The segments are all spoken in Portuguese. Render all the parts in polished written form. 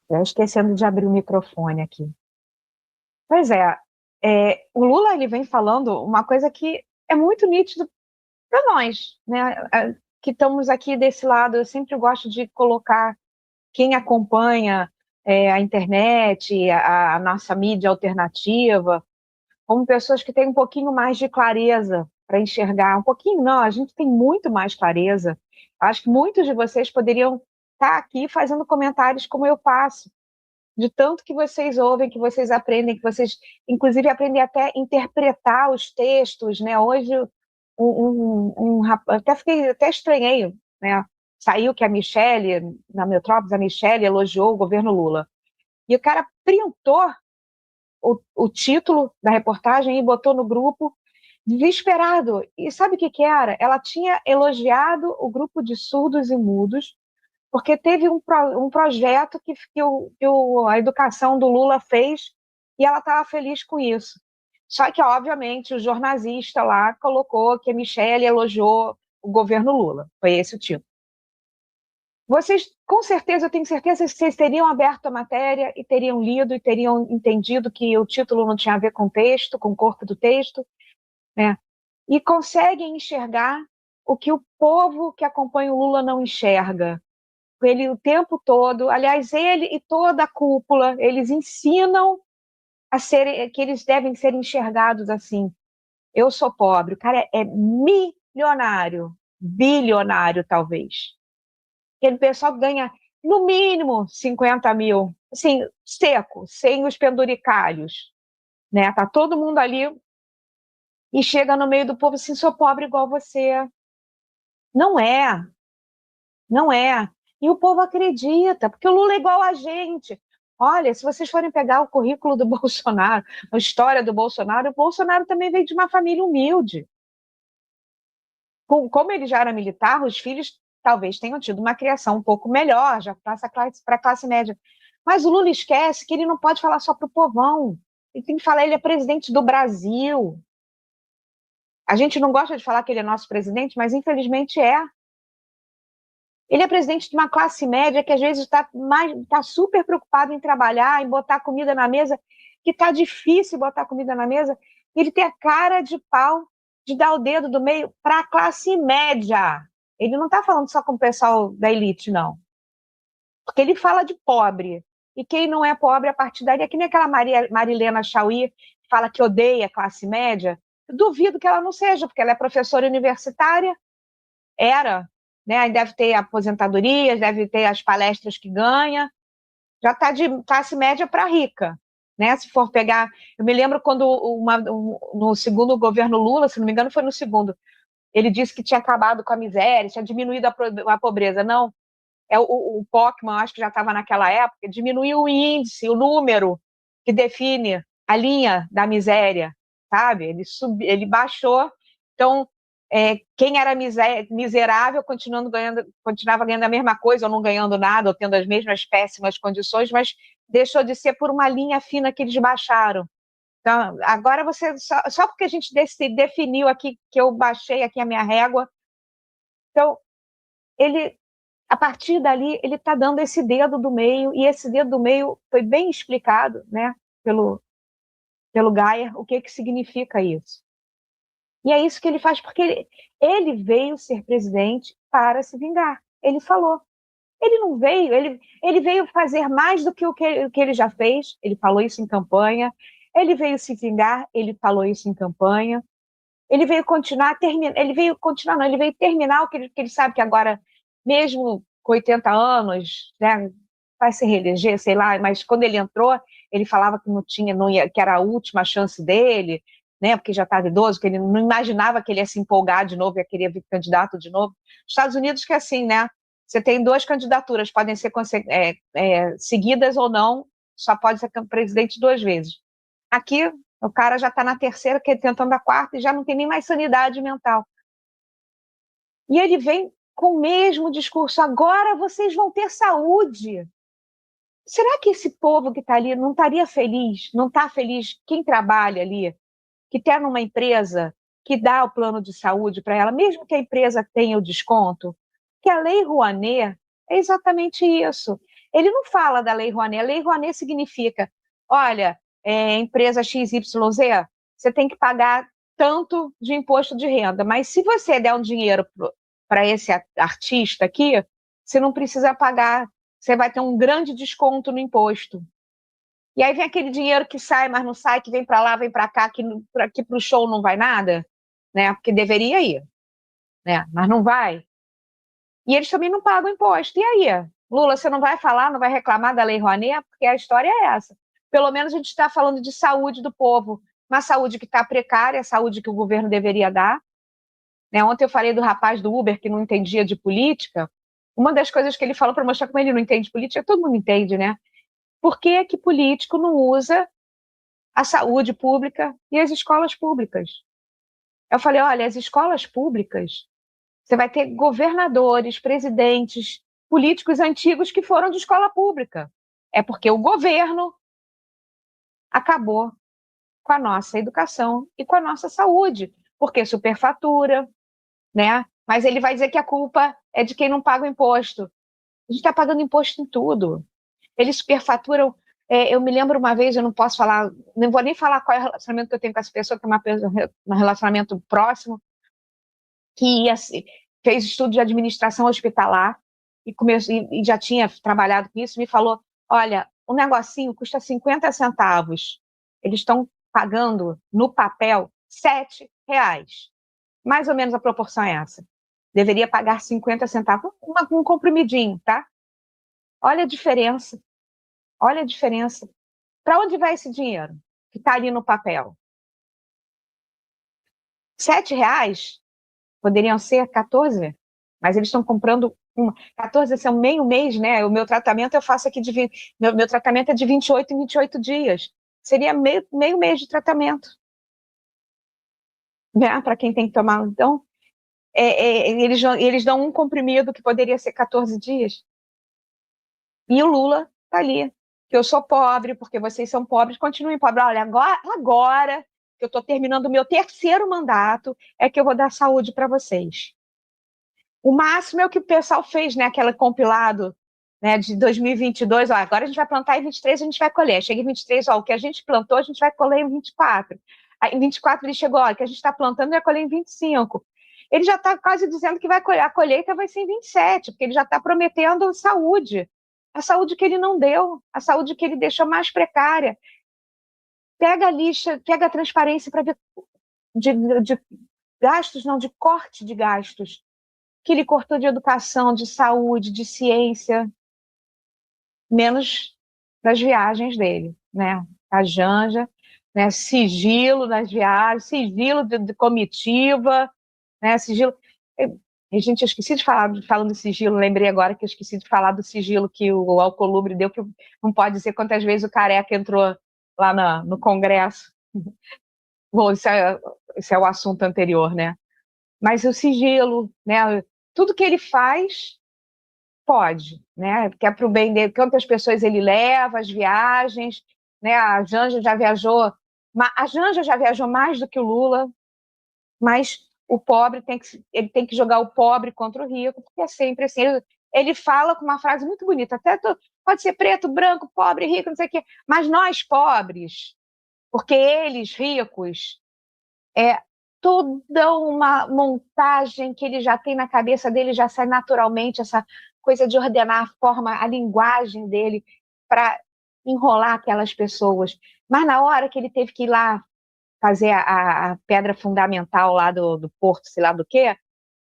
Eu esquecendo de abrir o microfone aqui. Pois é, o Lula ele vem falando uma coisa que é muito nítido para nós, né, que estamos aqui desse lado. Eu sempre gosto de colocar quem acompanha a internet, a nossa mídia alternativa, como pessoas que têm um pouquinho mais de clareza para enxergar. Um pouquinho, não, a gente tem muito mais clareza. Acho que muitos de vocês poderiam estar aqui fazendo comentários como eu faço, de tanto que vocês ouvem, que vocês aprendem, que vocês, inclusive, aprendem até a interpretar os textos, né? Hoje, até estranhei, né? Saiu que a Michelle, na Metrópolis, a Michelle elogiou o governo Lula. E o cara printou o título da reportagem e botou no grupo, desesperado. E sabe o que que era? Ela tinha elogiado o grupo de surdos e mudos, porque teve um projeto a educação do Lula fez e ela estava feliz com isso. Só que, obviamente, o jornalista lá colocou que a Michelle elogiou o governo Lula. Foi esse o título. Vocês, com certeza, eu tenho certeza que vocês teriam aberto a matéria e teriam lido e teriam entendido que o título não tinha a ver com o texto, com o corpo do texto, né? E conseguem enxergar o que o povo que acompanha o Lula não enxerga. Ele o tempo todo, aliás, ele e toda a cúpula, eles ensinam a ser, que eles devem ser enxergados assim. Eu sou pobre, o cara é milionário, bilionário talvez. Aquele pessoal que ganha no mínimo 50 mil, assim, seco, sem os penduricalhos, né? Tá todo mundo ali e chega no meio do povo assim, sou pobre igual você. Não é, não é. E o povo acredita, porque o Lula é igual a gente. Olha, se vocês forem pegar o currículo do Bolsonaro, a história do Bolsonaro, o Bolsonaro também veio de uma família humilde. Como ele já era militar, os filhos talvez tenham tido uma criação um pouco melhor, já passa para a classe média. Mas o Lula esquece que ele não pode falar só para o povão. Ele tem que falar, ele é presidente do Brasil. A gente não gosta de falar que ele é nosso presidente, mas infelizmente é. Ele é presidente de uma classe média que às vezes está super preocupado em trabalhar, em botar comida na mesa, que está difícil botar comida na mesa. Ele tem a cara de pau de dar o dedo do meio para a classe média. Ele não está falando só com o pessoal da elite, não. Porque ele fala de pobre. E quem não é pobre a partir daí é que nem aquela Marilena Chauí, que fala que odeia a classe média. Eu duvido que ela não seja, porque ela é professora universitária, era, né? Deve ter aposentadorias, deve ter as palestras que ganha, já está de classe média para rica, né? Se for pegar, eu me lembro quando no segundo governo Lula, se não me engano, foi no segundo, ele disse que tinha acabado com a miséria, tinha diminuído a pobreza. Não, o Pockmann, acho que já estava naquela época, diminuiu o índice, o número que define a linha da miséria, sabe? Ele baixou. Então, quem era miserável continuava ganhando a mesma coisa, ou não ganhando nada, ou tendo as mesmas péssimas condições, mas deixou de ser por uma linha fina que eles baixaram. Então, agora só porque a gente definiu aqui, que eu baixei aqui a minha régua, então, ele, a partir dali, ele está dando esse dedo do meio, e esse dedo do meio foi bem explicado, né, pelo Gaia, o que que significa isso. E é isso que ele faz, porque ele veio ser presidente para se vingar. Ele falou. Ele não veio, ele veio fazer mais do que o que ele já fez, ele falou isso em campanha. Ele veio se vingar, ele falou isso em campanha. Ele veio continuar, não, ele veio terminar que ele sabe que agora, mesmo com 80 anos, né, vai se reeleger, sei lá, mas quando ele entrou, ele falava que não ia, que era a última chance dele, né, porque já estava idoso, que ele não imaginava que ele ia se empolgar de novo, ia querer vir candidato de novo. Estados Unidos que é assim, né, você tem duas candidaturas, podem ser seguidas ou não, só pode ser presidente duas vezes. Aqui, o cara já está na terceira, tentando a quarta, e já não tem nem mais sanidade mental. E ele vem com o mesmo discurso, agora vocês vão ter saúde. Será que esse povo que está ali não estaria feliz, não está feliz, quem trabalha ali, que tem numa empresa que dá o plano de saúde para ela, mesmo que a empresa tenha o desconto? Que a Lei Rouanet é exatamente isso. Ele não fala da Lei Rouanet. A Lei Rouanet significa, olha, empresa XYZ, você tem que pagar tanto de imposto de renda, mas se você der um dinheiro para esse artista aqui, você não precisa pagar, você vai ter um grande desconto no imposto. E aí vem aquele dinheiro que sai, mas não sai, que vem para lá, vem para cá, que aqui para o show não vai nada, né? Porque deveria ir, né? Mas não vai. E eles também não pagam imposto. E aí? Lula, você não vai falar, não vai reclamar da Lei Rouanet? Porque a história é essa. Pelo menos a gente está falando de saúde do povo, uma saúde que está precária, a saúde que o governo deveria dar. Né? Ontem eu falei do rapaz do Uber que não entendia de política. Uma das coisas que ele falou para mostrar como ele não entende de política, todo mundo entende, né? Por que que político não usa a saúde pública e as escolas públicas? Eu falei, olha, as escolas públicas, você vai ter governadores, presidentes, políticos antigos que foram de escola pública. É porque o governo acabou com a nossa educação e com a nossa saúde, porque superfatura, né? Mas ele vai dizer que a culpa é de quem não paga o imposto. A gente está pagando imposto em tudo. Eles superfaturam. Eu me lembro uma vez, eu não posso falar, não vou nem falar qual é o relacionamento que eu tenho com essa pessoa, que é um relacionamento próximo, que fez estudo de administração hospitalar e, e já tinha trabalhado com isso, me falou, olha, um negocinho custa 50 centavos. Eles estão pagando, no papel, R$ 7. Mais ou menos a proporção é essa. Deveria pagar 50 centavos, um comprimidinho, tá? Olha a diferença. Olha a diferença. Para onde vai esse dinheiro que está ali no papel? R$ 7 poderiam ser 14, mas eles estão comprando 14, esse é um meio mês, né? O meu tratamento eu faço aqui meu tratamento é de 28 em 28 dias. Seria meio mês de tratamento, né? Para quem tem que tomar. Então, eles dão um comprimido que poderia ser 14 dias. E o Lula está ali. Que eu sou pobre, porque vocês são pobres, continuem pobres. Olha, agora que eu estou terminando o meu terceiro mandato, é que eu vou dar saúde para vocês. O máximo é o que o pessoal fez, né? Aquele compilado, né, de 2022. Ó, agora a gente vai plantar em 23, a gente vai colher. Chega em 23, ó, o que a gente plantou, a gente vai colher em 24. Aí, em 24 ele chegou, ó, o que a gente está plantando vai colher em 25. Ele já está quase dizendo que vai colher, a colheita vai ser em 27, porque ele já está prometendo saúde. A saúde que ele não deu, a saúde que ele deixou mais precária. Pega a lixa, pega a transparência para ver de gastos, não, de corte de gastos, que ele cortou de educação, de saúde, de ciência, menos das viagens dele, né? A Janja, né? Sigilo das viagens, sigilo de comitiva, né? Sigilo. Gente, eu esqueci de falar, falando de sigilo, lembrei agora que eu esqueci de falar do sigilo que o Alcolumbre deu, que não pode dizer quantas vezes o Careca entrou lá no Congresso. Bom, isso é o assunto anterior, né? Mas o sigilo, né? Tudo que ele faz, pode, né? Que é para o bem dele, quantas pessoas ele leva, as viagens, né? A Janja já viajou mais do que o Lula, mas o pobre ele tem que jogar o pobre contra o rico, porque é sempre assim. Ele fala com uma frase muito bonita, pode ser preto, branco, pobre, rico, não sei o quê, mas nós pobres, porque eles ricos, toda uma montagem que ele já tem na cabeça dele, já sai naturalmente, essa coisa de ordenar a forma, a linguagem dele para enrolar aquelas pessoas. Mas na hora que ele teve que ir lá fazer a pedra fundamental lá do Porto, sei lá do quê,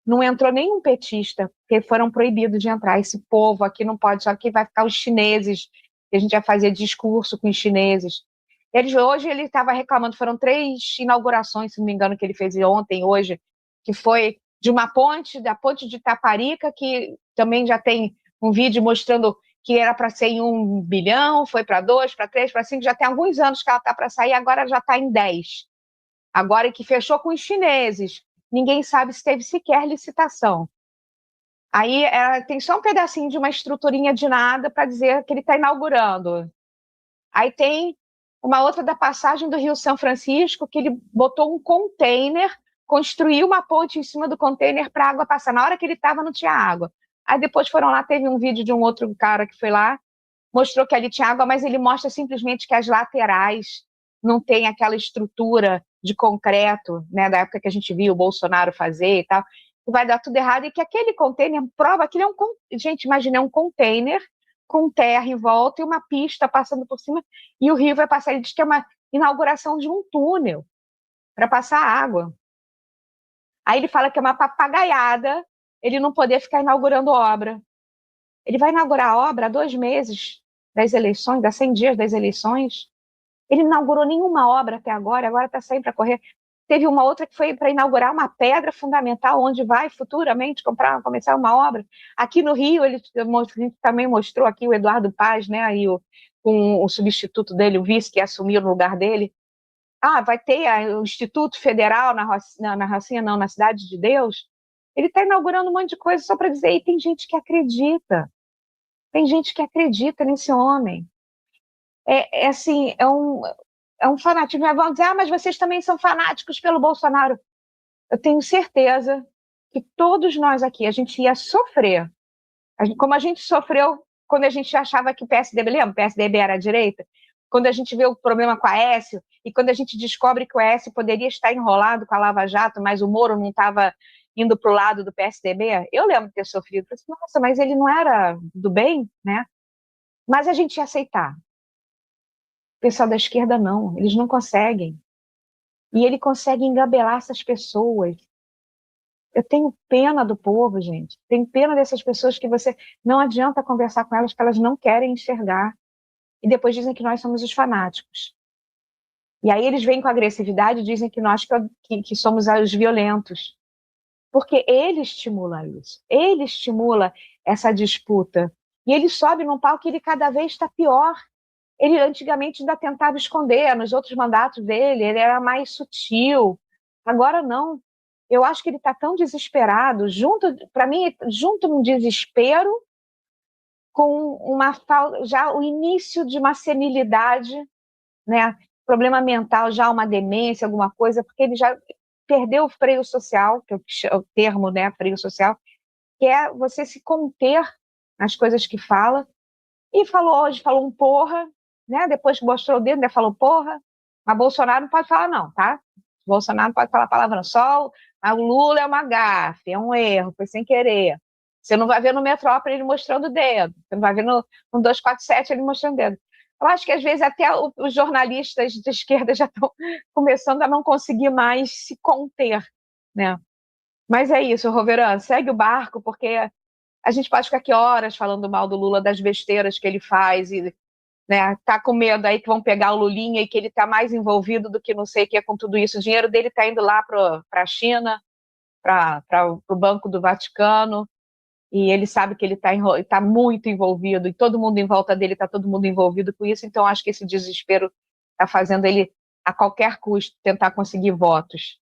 não entrou nenhum petista, porque foram proibidos de entrar. Esse povo aqui não pode, só que vai ficar os chineses, que a gente vai fazer discurso com os chineses. Hoje ele estava reclamando, foram 3 inaugurações, se não me engano, que ele fez ontem, hoje, que foi de uma ponte, da ponte de Taparica, que também já tem um vídeo mostrando que era para ser em 1 bilhão, foi para 2, para 3, para 5, já tem alguns anos que ela está para sair, agora já está em 10. Agora que fechou com os chineses, ninguém sabe se teve sequer licitação. Aí tem só um pedacinho de uma estruturinha de nada para dizer que ele está inaugurando. Aí tem uma outra da passagem do Rio São Francisco, que ele botou um container, construiu uma ponte em cima do container para a água passar. Na hora que ele estava, não tinha água. Aí depois foram lá, teve um vídeo de um outro cara que foi lá, mostrou que ali tinha água, mas ele mostra simplesmente que as laterais não tem aquela estrutura de concreto, né, da época que a gente viu o Bolsonaro fazer e tal, que vai dar tudo errado, e que aquele container prova que ele é gente, imagina, é um container com terra em volta e uma pista passando por cima, e o rio vai passar. Ele diz que é uma inauguração de um túnel para passar água. Aí ele fala que é uma papagaiada ele não poder ficar inaugurando obra. Ele vai inaugurar a obra há 2 meses das eleições, há 100 dias das eleições. Ele não inaugurou nenhuma obra até agora está saindo para correr. Teve uma outra que foi para inaugurar uma pedra fundamental, onde vai futuramente começar uma obra. Aqui no Rio, ele também mostrou aqui o Eduardo Paz, né, aí com o substituto dele, o vice que assumiu no lugar dele. Vai ter o Instituto Federal na Cidade de Deus. Ele está inaugurando um monte de coisa só para dizer, e tem gente que acredita. Tem gente que acredita nesse homem. Assim, é um fanatismo. Vão dizer, mas vocês também são fanáticos pelo Bolsonaro. Eu tenho certeza que todos nós aqui, a gente ia sofrer. Como a gente sofreu quando a gente achava que o PSDB, lembra? O PSDB era a direita? Quando a gente vê o problema com a Aécio, e quando a gente descobre que o Aécio poderia estar enrolado com a Lava Jato, mas o Moro não estava indo para o lado do PSDB, eu lembro de ter sofrido. Eu falei, nossa, mas ele não era do bem, né? Mas a gente ia aceitar. O pessoal da esquerda não, eles não conseguem. E ele consegue engabelar essas pessoas. Eu tenho pena do povo, gente. Tenho pena dessas pessoas que você não adianta conversar com elas, que elas não querem enxergar. E depois dizem que nós somos os fanáticos. E aí eles vêm com agressividade e dizem que nós que somos os violentos. Porque ele estimula isso. Ele estimula essa disputa. E ele sobe num palco e ele cada vez está pior. Ele antigamente ainda tentava esconder, nos outros mandatos dele, ele era mais sutil. Agora não. Eu acho que ele está tão desesperado, para mim, junto um desespero com já o início de uma senilidade, né? Problema mental, já uma demência, alguma coisa, porque ele já perdeu o freio social, que é o termo, né, freio social, que é você se conter nas coisas que fala. E hoje falou um porra, né? Depois que mostrou o dedo, falou porra. Mas Bolsonaro não pode falar não, tá? Bolsonaro não pode falar palavrão. Só o Lula é uma gafe, é um erro, foi sem querer. Você não vai ver no Metrópole ele mostrando o dedo. Você não vai ver no 247 ele mostrando o dedo. Eu acho que às vezes até os jornalistas de esquerda já estão começando a não conseguir mais se conter, né? Mas é isso, Roveran, segue o barco, porque a gente pode ficar aqui horas falando mal do Lula, das besteiras que ele faz, e né, tá com medo aí que vão pegar o Lulinha e que ele está mais envolvido do que não sei o que é com tudo isso. O dinheiro dele está indo lá para a China, para o Banco do Vaticano, e ele sabe que ele está muito envolvido, e todo mundo em volta dele está todo mundo envolvido com isso, então acho que esse desespero está fazendo ele, a qualquer custo, tentar conseguir votos.